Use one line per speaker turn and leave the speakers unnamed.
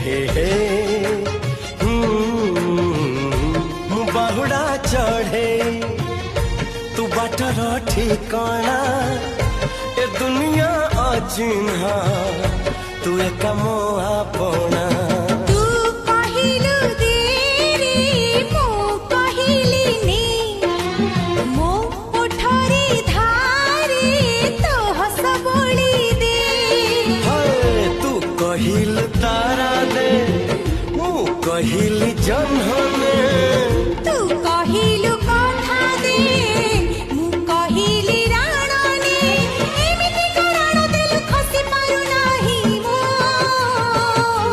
हे हे बाहुड़ा चढ़े तू बाटर ठिकाना ए दुनिया अचिन्हा तू एक मोआ पोना कहिल तारा दे मु कहिल जन्हने